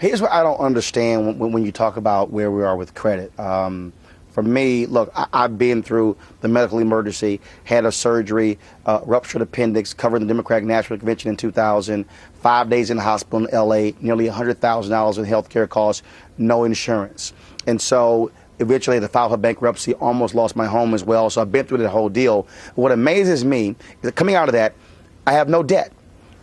Here's what I don't understand when you talk about where we are with credit. For me, look, I've been through the medical emergency, had a surgery, ruptured appendix, covered the Democratic National Convention in 2000, 5 days in the hospital in L.A., nearly $100,000 in health care costs, no insurance. And so eventually I had to file for bankruptcy, almost lost my home as well. So I've been through the whole deal. What amazes me is that coming out of that, I have no debt.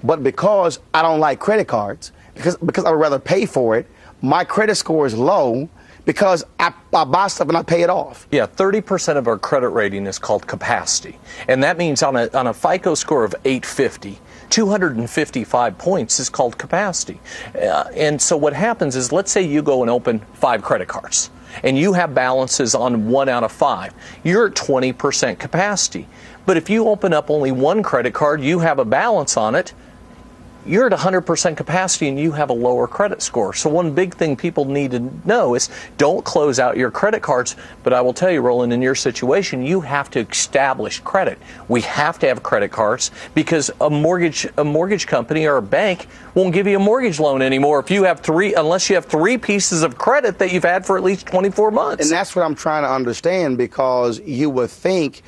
But because I don't like credit cards, because I would rather pay for it, my credit score is low because I buy stuff and I pay it off. Yeah, 30% of our credit rating is called capacity. And that means on a FICO score of 850, 255 points is called capacity. And so what happens is, let's say you go and open 5 credit cards and you have balances on 1 out of 5. You're at 20% capacity. But if you open up only 1 credit card, you have a balance on it, you're at 100% capacity and you have a lower credit score. So one big thing people need to know is don't close out your credit cards. But I will tell you, Roland, in your situation, you have to establish credit. We have to have credit cards because a mortgage company or a bank won't give you a mortgage loan anymore if you have 3, unless you have 3 pieces of credit that you've had for at least 24 months. And that's what I'm trying to understand, because you would think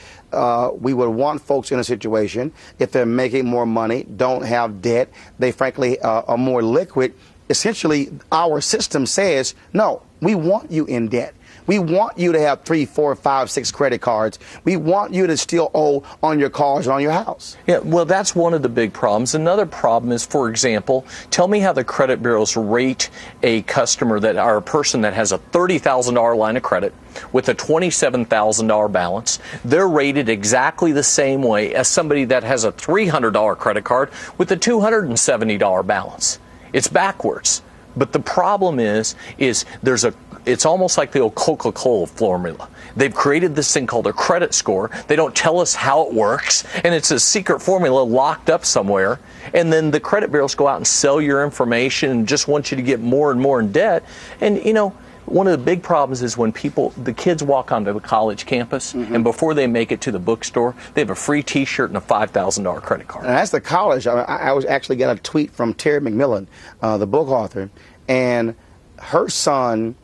we would want folks in a situation, if they're making more money, don't have debt, they frankly are more liquid. Essentially, our system says, no, we want you in debt. We want you to have 3, 4, 5, 6 credit cards. We want you to still owe on your cars and on your house. Yeah, well, that's one of the big problems. Another problem is, for example, tell me how the credit bureaus rate a customer or a person that has a $30,000 line of credit with a $27,000 balance. They're rated exactly the same way as somebody that has a $300 credit card with a $270 balance. It's backwards. But the problem is it's almost like the old Coca-Cola formula. They've created this thing called a credit score. They don't tell us how it works, and it's a secret formula locked up somewhere. And then the credit bureaus go out and sell your information and just want you to get more and more in debt. And, you know, one of the big problems is when the kids walk onto a college campus, and before they make it to the bookstore, they have a free T-shirt and a $5,000 credit card. And that's the college. I was actually got a tweet from Terry McMillan, the book author, and her son,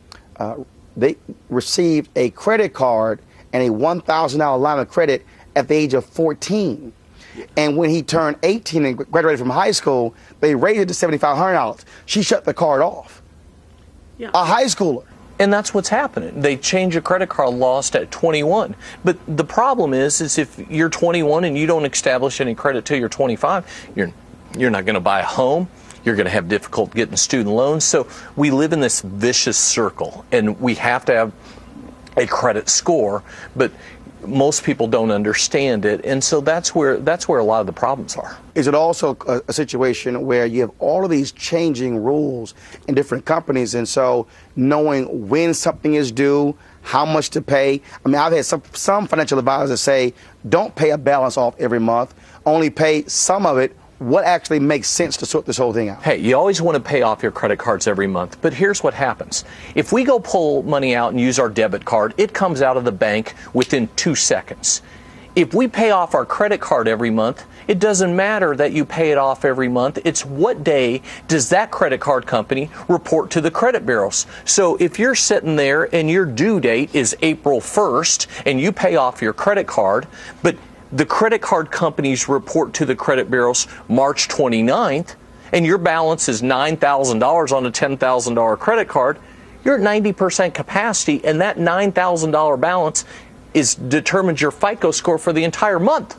they received a credit card and a $1,000 line of credit at the age of 14. And when he turned 18 and graduated from high school, they raised it to $7,500. She shut the card off. Yeah. A high schooler. And that's what's happening. They change your credit card laws at 21. But the problem is if you're 21 and you don't establish any credit till you're 25, you're not going to buy a home. You're going to have difficulty getting student loans. So we live in this vicious circle, and we have to have a credit score, but most people don't understand it, and so that's where a lot of the problems are. Is it also a situation where you have all of these changing rules in different companies, and so knowing when something is due, how much to pay? I mean, I've had some financial advisors say, don't pay a balance off every month, only pay some of it. What actually makes sense to sort this whole thing out? Hey, you always want to pay off your credit cards every month, but here's what happens. If we go pull money out and use our debit card, it comes out of the bank within 2 seconds. If we pay off our credit card every month, it doesn't matter that you pay it off every month. It's what day does that credit card company report to the credit bureaus. So if you're sitting there and your due date is April 1st and you pay off your credit card, but the credit card companies report to the credit bureaus March 29th, and your balance is $9,000 on a $10,000 credit card, you're at 90% capacity, and that $9,000 balance determines your FICO score for the entire month.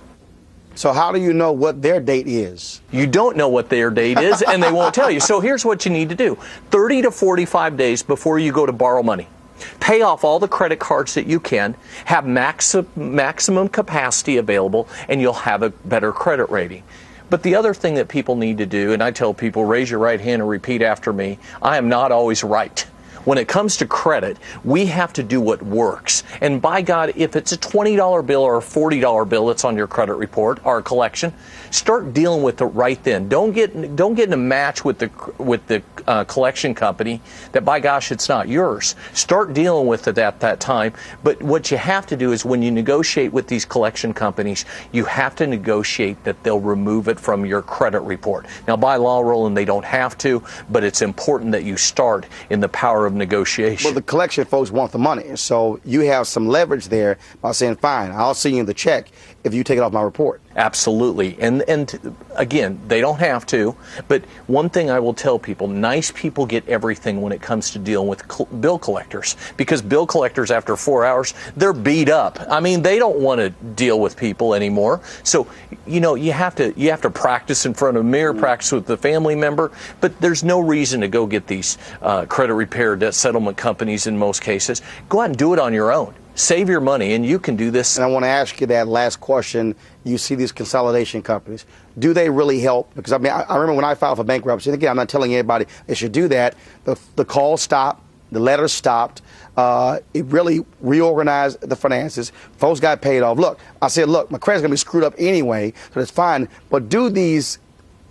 So how do you know what their date is? You don't know what their date is, and they won't tell you. So here's what you need to do. 30 to 45 days before you go to borrow money, pay off all the credit cards that you can, have maximum capacity available, and you'll have a better credit rating. But the other thing that people need to do, and I tell people, raise your right hand and repeat after me, I am not always right. When it comes to credit, we have to do what works. And by God, if it's a $20 bill or a $40 bill that's on your credit report or collection, start dealing with it right then. Don't get in a match with the collection company that, by gosh, it's not yours. Start dealing with it at that time. But what you have to do is when you negotiate with these collection companies, you have to negotiate that they'll remove it from your credit report. Now, by law, Roland, they don't have to, but it's important that you start in the power of negotiation. Well, the collection folks want the money, so you have some leverage there by saying, fine, I'll see you in the check if you take it off my report. Absolutely. And again, they don't have to, but one thing I will tell people, nice people get everything when it comes to dealing with bill collectors, because bill collectors after 4 hours, they're beat up. I mean, they don't want to deal with people anymore. So, you know, you have to practice in front of a mirror, practice with the family member, but there's no reason to go get these credit repair debt settlement companies in most cases. Go out and do it on your own. Save your money, and you can do this. And I want to ask you that last question. You see these consolidation companies. Do they really help? Because, I mean, I remember when I filed for bankruptcy, and again, I'm not telling anybody they should do that. The call stopped. The letters stopped. It really reorganized the finances. Folks got paid off. Look, I said, look, my credit's going to be screwed up anyway, so that's fine. But do these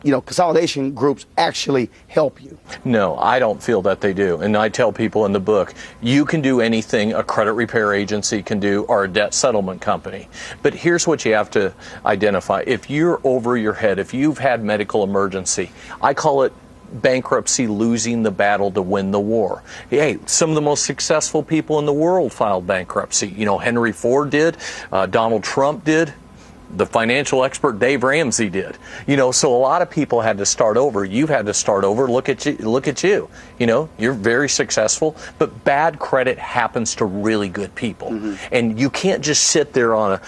consolidation groups actually help you? No, I don't feel that they do. And I tell people in the book, you can do anything a credit repair agency can do or a debt settlement company. But here's what you have to identify. If you're over your head, if you've had medical emergency, I call it bankruptcy losing the battle to win the war. Hey, some of the most successful people in the world filed bankruptcy. You know, Henry Ford did, Donald Trump did. The financial expert Dave Ramsey did. You know, so a lot of people had to start over. You've had to start over. Look at you. You know, you're very successful, but bad credit happens to really good people. Mm-hmm. And you can't just sit there on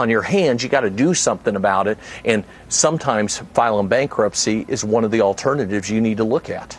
your hands. You got to do something about it. And sometimes filing bankruptcy is one of the alternatives you need to look at.